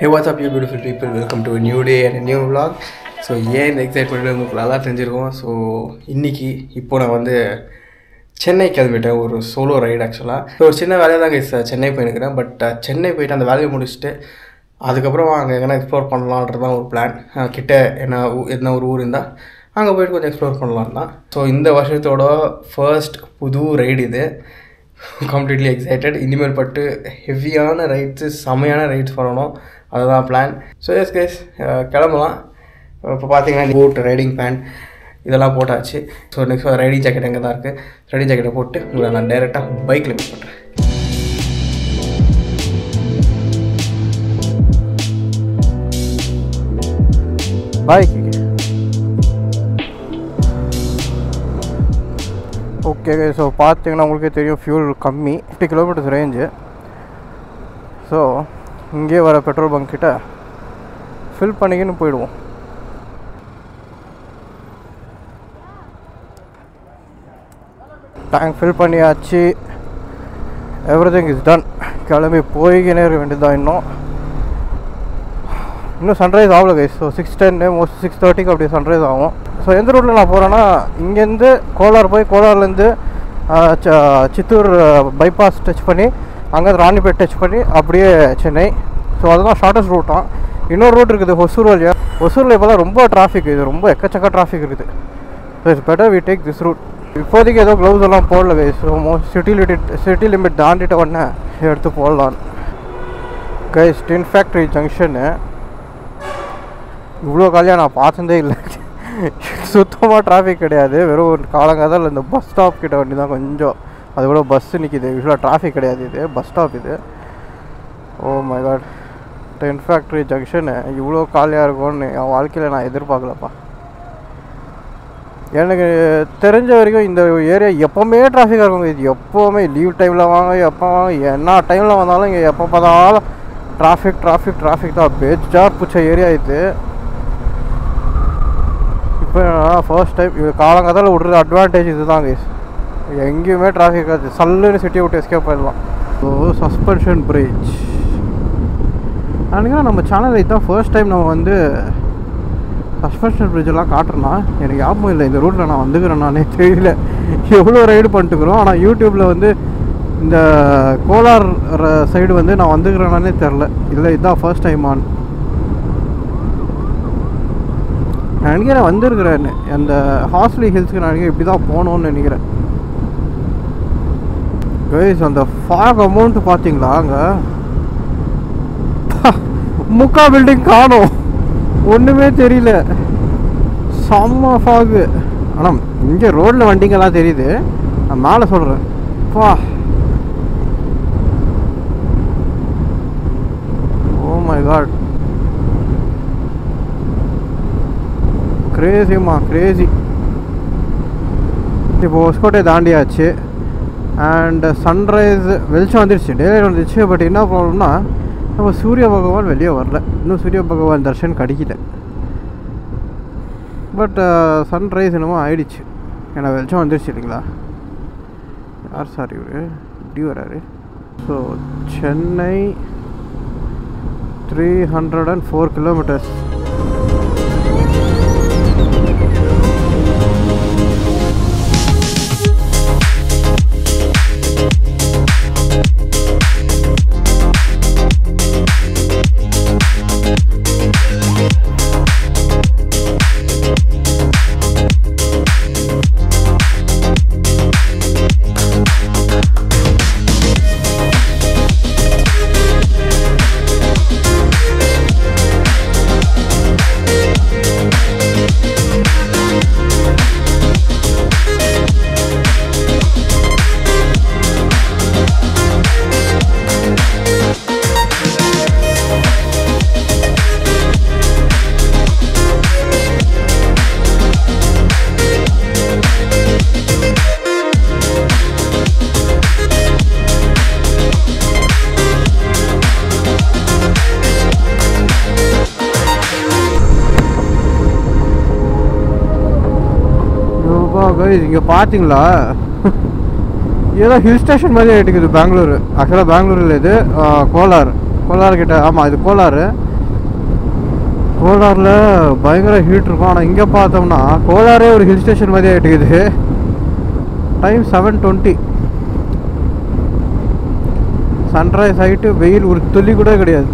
Hey, what's up you beautiful people? Welcome to a new day and a new vlog. So ஏன் இந்த excitement உங்களுக்கு நல்லா தெரிஞ்சிருக்கும். So இன்றைக்கி இப்போ நான் வந்து சென்னை கிளம்பிட்டேன், ஒரு சோலோ ரைடு ஆக்சுவலாக. ஸோ ஒரு சின்ன வேலையாக தான் சென்னை போயிருக்கிறேன். பட் சென்னை போயிட்டு அந்த வேலையை முடிச்சுட்டு அதுக்கப்புறம் அங்கே எங்கன்னா எக்ஸ்ப்ளோர் பண்ணலான்றது தான் ஒரு பிளான். கிட்ட என்ன ஒரு ஊர் இருந்தால் அங்கே போய்ட்டு கொஞ்சம் எக்ஸ்ப்ளோர் பண்ணலாம் தான். ஸோ இந்த வருஷத்தோட ஃபர்ஸ்ட் புது ரைடு இது. Completely excited. இனிமேல் பட்டு ஹெவியான ரைட்ஸு, செமையான ரைட்ஸ் பண்ணணும், அதுதான் பிளான். ஸோ எஸ் கைஸ், கிளம்பலாம். இப்போ பார்த்தீங்கன்னா கோட், ரைடிங் பேண்ட் இதெல்லாம் போட்டாச்சு. ஸோ நெக்ஸ்ட் ரைடிங் ஜாக்கெட் எங்கே தான் இருக்குது. ரைடிங் ஜாக்கெட்டை போட்டு உங்களை நான் டைரெக்டாக பைக்கில் மீட் பண்ணுறேன். பாய். ஓகே, ஸோ பார்த்தீங்கன்னா உங்களுக்கே தெரியும் ஃபியூல் கம்மி, 50 கிலோமீட்டர்ஸ் ரேஞ்சு. ஸோ இங்கே வர பெட்ரோல் பங்க் கிட்ட ஃபில் பண்ணிக்கின்னு போயிடுவோம். டேங்க் ஃபில் பண்ணியாச்சு, எவ்ரிதிங் இஸ் டன். கிளம்பி போய்கினே இருக்க வேண்டியதுதான். இன்னும் சன்ரைஸ் ஆகல கைஸ். ஸோ 6:10 மோஸ்ட் 6:30 அப்படி சன்ரைஸ் ஆகும். ஸோ எந்த ரூட்டில் நான் போகிறேன்னா, இங்கேருந்து கோலார் போய் கோலார்லேருந்து சித்தூர் பைபாஸ் டச் பண்ணி அங்கே ராணிப்பேட் டச் பண்ணி அப்படியே சென்னை. ஸோ அதுதான் ஷார்ட்டஸ்ட் ரூட்டான். இன்னொரு ரூட் இருக்குது ஒசூர் வழியாக. ஒசூரில் இப்போலாம் ரொம்ப டிராஃபிக், இது ரொம்ப எக்கச்சக்க டிராஃபிக் இருக்குது. So it's better we take this route. இப்போதைக்கு ஏதோ க்ளவுஸ் எல்லாம் போடல கைஸ். ஸோ சிட்டி லிமிட் தாண்டிட்ட உடனே எடுத்து போடலான்னு கைஸ். டின் ஃபேக்ட்ரி ஜங்ஷனு இவ்வளோ காலியாக நான் பார்த்ததே இல்லை. சுத்தமாக டிராஃபிக் கிடையாது, வெறும் ஒரு காலங்காதால் இந்த பஸ் ஸ்டாப் கிட்ட வண்டி தான் கொஞ்சம், அது கூட பஸ்ஸு நிற்கிது. யூஸ்வலாக டிராஃபிக் கிடையாது, இது பஸ் ஸ்டாப் இது. Oh my God, tin factory junction இவ்வளோ காலியாக இருக்கும்னு என் வாழ்க்கையில் நான் எதிர்பார்க்கலப்பா. எனக்கு தெரிஞ்ச வரைக்கும் இந்த ஏரியா எப்போவுமே டிராஃபிக்காக இருக்கும். இது எப்போவுமே லீவ் டைமில் வாங்க, எப்போ வாங்க, என்ன டைமில் வந்தாலும் இங்கே எப்போ பார்த்தாலும் டிராஃபிக் தான். பேஜார் பிடிச்ச ஏரியா இது. இப்போ ஃபர்ஸ்ட் டைம் இது காலங்காதால் விடுறது அட்வான்டேஜ் இது தான் கைஸ். எங்கேயுமே டிராஃபிக் ஆகுது, சல்லுன்னு சிட்டியை விட்டு எஸ்கேப் பண்ணிடலாம். ஸோ சஸ்பென்ஷன் பிரிட்ஜ் நினைக்கிறேன் நம்ம சேனலில் இதுதான் ஃபர்ஸ்ட் டைம் நம்ம வந்து சஸ்பென்ஷன் பிரிட்ஜெல்லாம் காட்டுறேன்னா. எனக்கு ஞாபகம் இல்லை இந்த ரூட்டில் நான் வந்துக்கிறேன், நானே தெரியல எவ்வளோ ரைடு பண்ணிட்டுக்கிறோம். ஆனால் யூடியூப்பில் வந்து இந்த கோலார் சைடு வந்து நான் வந்துக்கிறேன்னானே தெரில. இல்லை இதுதான் ஃபர்ஸ்ட் டைம் ஆன் நினைக்கிறேன் வந்துருக்குறேன்னு. அந்த ஹாஸ்லி ஹில்ஸ்க்கு நான் நினைக்கிறேன் இப்படி தான் போகணுன்னு நினைக்கிறேன் கைஸ். அந்த ஃபாக் அமௌண்ட் பார்த்தீங்களா, அங்கே முக்கா பில்டிங் காணும், ஒன்றுமே தெரியல, செம்ம ஃபாகு. ஆனால் இங்கே ரோட்டில் வண்டிங்கெல்லாம் தெரியுது, நான் மேலே சொல்கிறேன் பா. ஓ மை காட், கிரேசிம்மா கிரேசி. இப்போ ஹொஸ்கோட்டை தாண்டியாச்சு அண்ட் சன்ரைஸ் வெளிச்சம் வந்துடுச்சு, டேலைட் வந்துடுச்சு. பட் என்ன ப்ராப்ளம்னா, நம்ம சூரிய பகவான் வெளியே வரல, இன்னும் சூரிய பகவான் தர்ஷன் கிடைக்கல. பட் சன்ரைஸ் என்னமோ ஆயிடுச்சு, ஏன்னா வெளிச்சம் வந்துடுச்சு இல்லைங்களா. யார் சார் இவர் இப்படி வராரு. So Chennai 304 kilometres. இங்கே பார்த்தீங்களா, ஏதோ ஹில் ஸ்டேஷன் மாதிரி ஆகிட்டுக்குது பெங்களூர். ஆக்சுவலாக பெங்களூரில் இது கோலார் கிட்ட. ஆமாம், இது கோலார். கோலாரில் பயங்கர ஹீட் இருக்கும். ஆனால் இங்கே பார்த்தோம்னா கோலாரே ஒரு ஹில் ஸ்டேஷன் மாதிரி ஆகிட்டுக்குது. டைம் 7:20. சன்ரைஸ் ஆகிட்டு வெயில் ஒரு துளி கூட கிடையாது,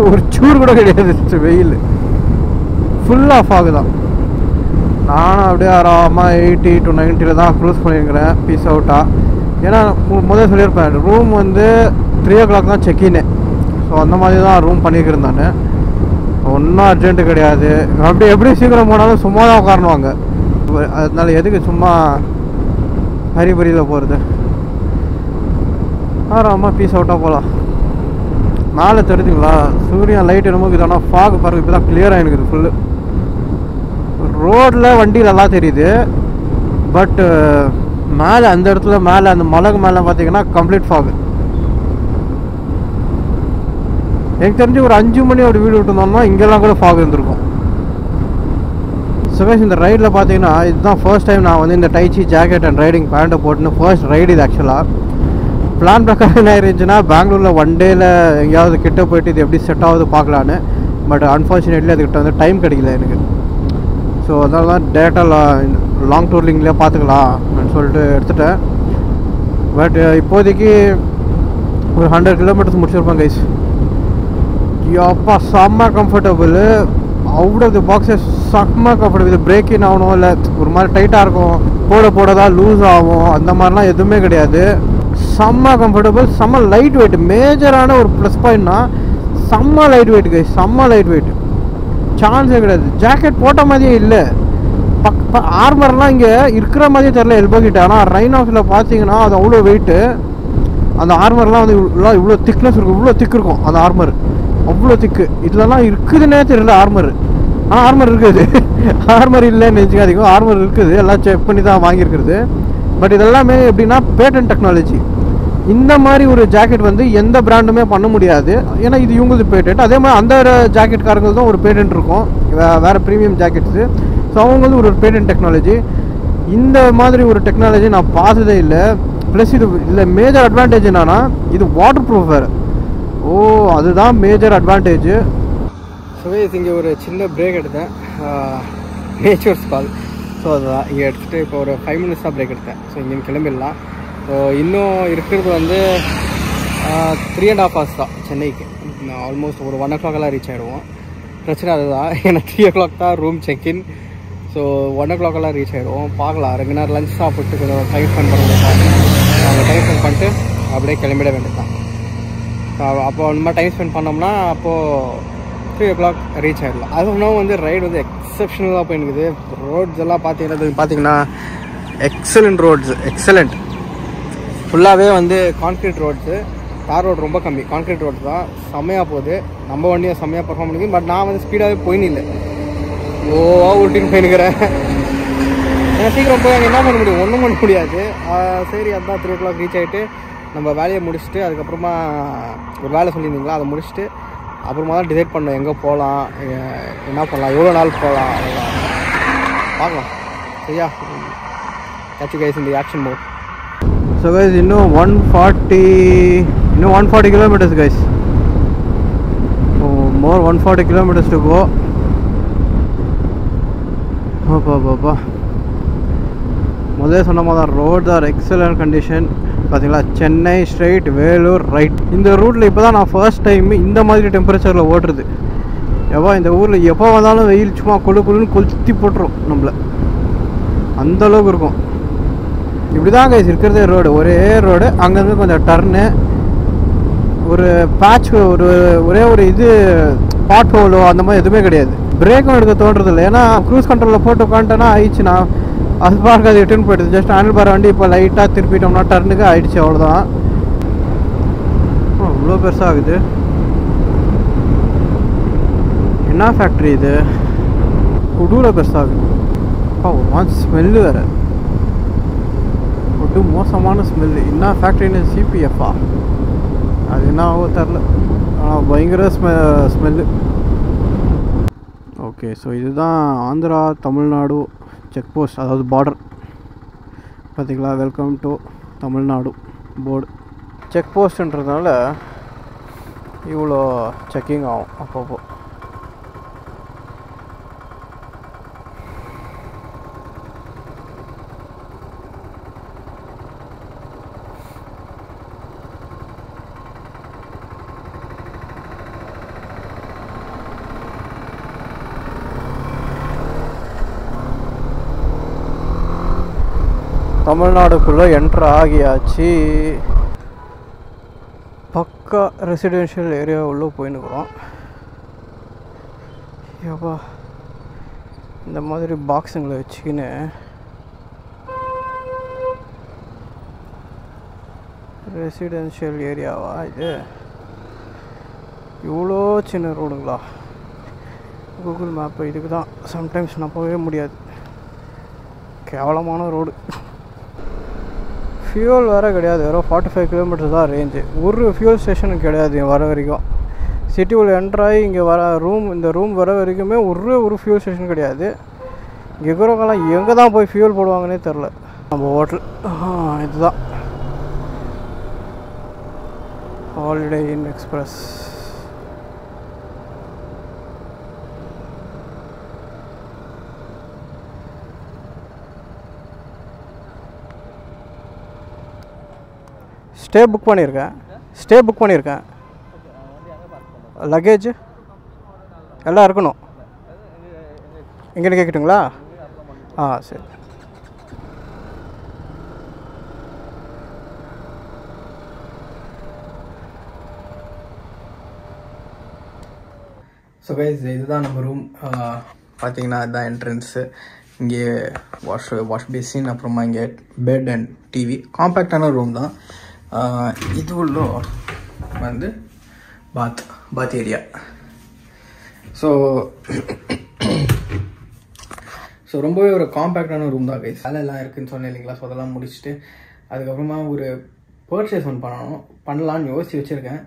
ஒரு சூடு கூட கிடையாது. வெயில் ஃபுல்லாக ஃபாக் தான். நானும் அப்படியே ஆறாமல் 80 to 90 தான் க்ரூஸ் பண்ணியிருக்கிறேன் பீஸ் அவுட்டாக. ஏன்னா முதல் சொல்லியிருப்பேன், ரூம் வந்து 3 o'clock தான் செக்இன்னு. ஸோ அந்த மாதிரி தான் ரூம் பண்ணியிருக்கிறேன் நான். ஒன்றும் அர்ஜென்ட்டு கிடையாது. அப்படி எப்படி சீக்கிரம் போனாலும் சும்மா தான் உட்காரணுவாங்க. அதனால எதுக்கு சும்மா ஹரிபரியில் போகிறது, ஆறாமல் பீஸ் அவுட்டாக போகலாம். மேலே தெரிஞ்சுங்களா சூரியன் லைட் என்னமோ இது. ஆனால் ஃபாக் பாருங்கள் இப்போ தான் கிளியராக எனக்கு ஃபுல்லு. ரோடில் வண்டியில் எல்லாம் தெரியுது, பட்டு மேலே அந்த இடத்துல மேலே அந்த மலைக்கு மேலே பார்த்தீங்கன்னா கம்ப்ளீட் ஃபாக். எனக்கு தெரிஞ்சு ஒரு 5 மணி அப்படி வீடு விட்டுருந்தோம்னா இங்கெல்லாம் கூட ஃபாக் இருந்திருக்கும். சுகேஷ் இந்த ரைடில் பார்த்தீங்கன்னா இதுதான் ஃபர்ஸ்ட் டைம் நான் வந்து இந்த டைச்சி ஜாக்கெட் அண்ட் ரைடிங் பேண்ட்டை போட்டுன்னு ஃபர்ஸ்ட் ரைடு இது. ஆக்சுவலாக பிளான் பிரகாரம் என்ன இருந்துச்சுன்னா பெங்களூரில் 1 டேயில் எங்கேயாவது கிட்ட போயிட்டு இது எப்படி செட் ஆகுது பார்க்கலான்னு. பட் அன்ஃபார்ச்சுனேட்லி அதுக்கிட்ட வந்து டைம் கிடைக்கல எனக்கு. ஸோ அதனால தான் டேரெக்டாக லாங் டூர்லிங்லேயே பார்த்துக்கலாம் அப்படின்னு சொல்லிட்டு எடுத்துட்டேன். பட் இப்போதைக்கு ஒரு 100 kilometers முடிச்சிருப்பேன் கைஸ். அப்பா செம்ம கம்ஃபர்டபுள். அவுட் ஆஃப் தி பாக்ஸே செம்ம கம்ஃபர்டபுள். இது பிரேக் இன் ஆகணும் இல்லை ஒரு மாதிரி டைட்டாக இருக்கும், போட தான் லூஸ் ஆகும், அந்த மாதிரிலாம் எதுவுமே கிடையாது. செம்ம கம்ஃபர்டபுள், செம்ம லைட் வெயிட். மேஜரான ஒரு ப்ளஸ் பாயிண்ட்னா செம்ம லைட் வெயிட் கைஸ், செம்ம லைட் வெயிட், சான்ஸே கிடையாது. ஜாக்கெட் போட்ட மாதிரியே இல்லை. ஆர்மர்லாம் இங்கே இருக்கிற மாதிரியே தெரில எல்போ கிட்ட. ஆனால் ரைன் ஆஃபில் பார்த்தீங்கன்னா அது அவ்வளோ வெயிட்டு. அந்த ஆர்மர்லாம் வந்து இவ்வளோ திக்னஸ் இருக்கும், இவ்வளோ திக் இருக்கும் அந்த ஆர்மர், அவ்வளோ திக்கு. இதுலலாம் இருக்குதுன்னே தெரியல ஆர்மர். ஆனால் ஆர்மர் இருக்குது, ஆர்மர் இல்லைன்னு நினச்சிக்காதீங்க, ஆர்மர் இருக்குது. எல்லாம் செக் பண்ணி தான் வாங்கியிருக்கிறது. பட் இதெல்லாமே எப்படின்னா பேட்டன் டெக்னாலஜி. இந்த மாதிரி ஒரு ஜாக்கெட் வந்து எந்த பிராண்டுமே பண்ண முடியாது, ஏன்னா இது இவங்களுக்கு பேட்டன்ட். அதே மாதிரி அந்த ஜாக்கெட்காரங்களுக்கு தான் ஒரு பேட்டன்ட் இருக்கும், வேறு ப்ரீமியம் ஜாக்கெட்ஸு. ஸோ அவங்களுக்கு ஒரு பேட்டன்ட் டெக்னாலஜி. இந்த மாதிரி ஒரு டெக்னாலஜி நான் பார்த்ததே இல்லை. ப்ளஸ் இது இல்லை மேஜர் அட்வான்டேஜ் என்னன்னா இது வாட்டர் ப்ரூஃப் வேறு. ஓ அதுதான் மேஜர் அட்வான்டேஜ். ஸோ இங்கே ஒரு சின்ன பிரேக் எடுத்தேன், நேச்சர்ஸ் கால். ஸோ அதுதான் இங்கே எடுத்துகிட்டு இப்போ ஒரு 5 minutes தான் பிரேக் எடுத்தேன். ஸோ இங்கே கிளம்பிடலாம். ஸோ இன்னும் இருக்கிறது வந்து 3.5 hours தான் சென்னைக்கு. ஆல்மோஸ்ட் ஒரு 1 o'clock ரீச் ஆகிடுவோம். பிரச்சனை அதுதான், ஏன்னா 3 o'clock தான் room check in. So 1 o'clock reach ஆகிடுவோம். பார்க்கலாம், 2 நேரம் லஞ்ச் சாப்பிட்டு கொஞ்சம் டைம் ஸ்பெண்ட் பண்ண அந்த டைம் ஸ்பெண்ட் பண்ணிட்டு அப்படியே கிளம்பிட வேண்டியதான். அப்போ அந்த மாதிரி டைம் ஸ்பெண்ட் பண்ணோம்னா அப்போது 3 o'clock ரீச் ஆகிடலாம். அதுவும் வந்து ரைடு வந்து எக்ஸப்ஷனலாக போயிருக்குது. ரோட்ஸ் எல்லாம் பார்த்தீங்கன்னா எக்ஸலண்ட் ரோட்ஸு, எக்ஸலண்ட். ஃபுல்லாகவே வந்து கான்க்ரீட் ரோட்ஸு, தார் ரோடு ரொம்ப கம்மி, கான்க்ரீட் ரோட்ஸ் தான். செம்மையாக போகுது, நம்ம வண்டியை செம்மையாக பர்ஃபார்ம் பண்ணிக்குது. பட் நான் வந்து ஸ்பீடாகவே போயின்னு உருட்டின்னு போயின்னுக்கிறேன். ஏன்னா சீக்கிரம் போய் அங்கே என்ன பண்ண முடியும், ஒன்றும் பண்ண முடியாது. சரி அதுதான் 3 o'clock ரீச் ஆகிட்டு நம்ம வேலையை முடிச்சுட்டு அதுக்கப்புறமா ஒரு வேலை சொல்லியிருந்தீங்களா அதை முடிச்சுட்டு அப்புறமா தான் டிசைட் பண்ணோம் எங்கே போகலாம், என்ன பண்ணலாம், எவ்வளோ நாள் போகலாம், அதெல்லாம் பார்க்கலாம். சரியா, catch you guys in the action mode. So guys, இன்னும் 140 kilometers guys. More 140 kilometers to go. பாப்பா முதல்ல சொன்ன மாதிரி தான் ரோட்ஸ் ஆர் எக்ஸலண்ட் கண்டிஷன். பார்த்தீங்களா, சென்னை ஸ்ட்ரைட் வேலூர் ரைட். இந்த ரூட்டில் இப்போ தான் நான் ஃபர்ஸ்ட் டைம் இந்த மாதிரி டெம்பரேச்சரில் ஓட்டுறது. இந்த ஊரில் எப்போ வந்தாலும் வெயில் சும்மா குளுன்னு கொளுத்தி போட்டுரும் நம்மளை, அந்தளவுக்கு இருக்கும். இப்படி தான் கைஸ் இருக்கிறதே ரோடு, ஒரே ரோடு. அங்கேருந்து கொஞ்சம் டர்னு, ஒரு பேட்ச், ஒரே ஒரு இது பாட் ஹோலோ அந்த மாதிரி எதுவுமே கிடையாது. பிரேக்கும் எடுக்க தோன்றதில்லை, ஏன்னா க்ரூஸ் கண்ட்ரோலில் போட்டு உட்காந்துட்டேன்னா ஆயிடுச்சுண்ணா. அது பார்க்க அது ரிட்டர்ன் போயிடுது. ஜஸ்ட் ஹேண்டில் பார் வண்டி இப்போ லைட்டாக திருப்பிட்டோம்னா டர்னுக்கு ஆயிடுச்சு, அவ்வளோதான். இவ்வளோ பெருசாகுது. என்ன ஃபேக்ட்ரி இது, குடூரில் பெருசாகுது. ஒரு மாதிரி ஸ்மெல்லு வேறு, ஒரு மோசமான ஸ்மெல்லு. என்ன ஃபேக்ட்ரின்னு சிபிஎஃப்பா அது என்ன ஆகோ தெரில, ஆனால் பயங்கர ஸ்மெல்லு. ஓகே, ஸோ இதுதான் ஆந்திரா தமிழ்நாடு செக் போஸ்ட், அதாவது பார்டர். பார்த்திங்களா, welcome to Tamil Nadu board. Check போஸ்ட்டுன்றதுனால இவ்வளோ செக்கிங் ஆகும் அப்பப்போ. தமிழ்நாடுக்குள்ளே என்ட்ரு ஆகியாச்சு. பக்கா ரெசிடென்ஷியல் ஏரியா உள்ளே போயின்னுக்குறோம். ஏப்பா இந்த மாதிரி பாக்ஸுங்களை வச்சுக்கின்னு ரெசிடென்ஷியல் ஏரியாவா இது? இவ்வளோ சின்ன ரோடுங்களா? கூகுள் மேப்பு இதுக்கு தான் சம்டைம்ஸ் நான் போகவே முடியாது. கேவலமான ரோடு. ஃபியூல் வேறு கிடையாது. வெறும் 45 கிலோமீட்டர் தான் ரேஞ்சு. ஒரு ஃபியூல் ஸ்டேஷனுக்கு கிடையாது வர வரைக்கும். சிட்டிக்குள்ளே என்ட்ராகி இங்கே வர இந்த ரூம் வர வரைக்குமே ஒரு ஃபியூல் ஸ்டேஷன் கிடையாது. இங்கே இருக்கிறவங்கலாம் எங்கே தான் போய் ஃபியூல் போடுவாங்கன்னே தெரில. நம்ம ஹோட்டல் இதுதான் ஹாலிடே இன் எக்ஸ்பிரஸ். ஸ்டே புக் பண்ணியிருக்கேன். லக்கேஜ் எல்லாம் இருக்கணும். எங்கன்னு கேட்கட்டுங்களா? சரி. ஸோ கைஸ் இதுதான் நம்ம ரூம். பார்த்தீங்கன்னா அதுதான் என்ட்ரன்ஸு. இங்கே வாஷ் பேசின், அப்புறமா இங்கே பெட் அண்ட் டிவி. காம்பேக்டான ரூம் தான். இது உள்ள வந்து பாத் ஏரியா. ஸோ ரொம்பவே ஒரு காம்பேக்டான ரூம் தான் கைஸ். வேலையெல்லாம் இருக்குதுன்னு சொன்னேன் இல்லைங்களா? ஸோ அதெல்லாம் முடிச்சுட்டு அதுக்கப்புறமா ஒரு பர்ச்சேஸ் ஒன்று பண்ணலான்னு யோசிச்சு வச்சுருக்கேன்.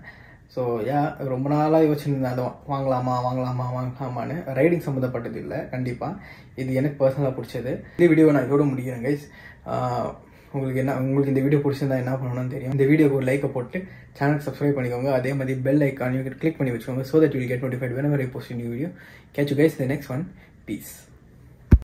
ஸோ ரொம்ப நாளாக யோசிச்சுருந்தேன் அதை வாங்கலாமான்னு. ரைடிங் சம்மந்தப்பட்டது இல்லை, கண்டிப்பாக இது எனக்கு பர்சனலாக பிடிச்சது. இந்த வீடியோவை நான் இதோட முடிக்கிறேன் கைஸ். உங்களுக்கு இந்த வீடியோ பிடிச்சிருந்தா என்ன பண்ணணும்னு தெரியும். இந்த வீடியோக்கு ஒரு லைக்கை போட்டு சேனல் சப்ஸ்கிரைப் பண்ணிக்கோங்க. அதே மாதிரி பெல் ஐக்கான் கிளிக் பண்ணி வச்சுக்கோங்க. So that you will get notified whenever I post a new video. Catch you guys in the next one. Peace.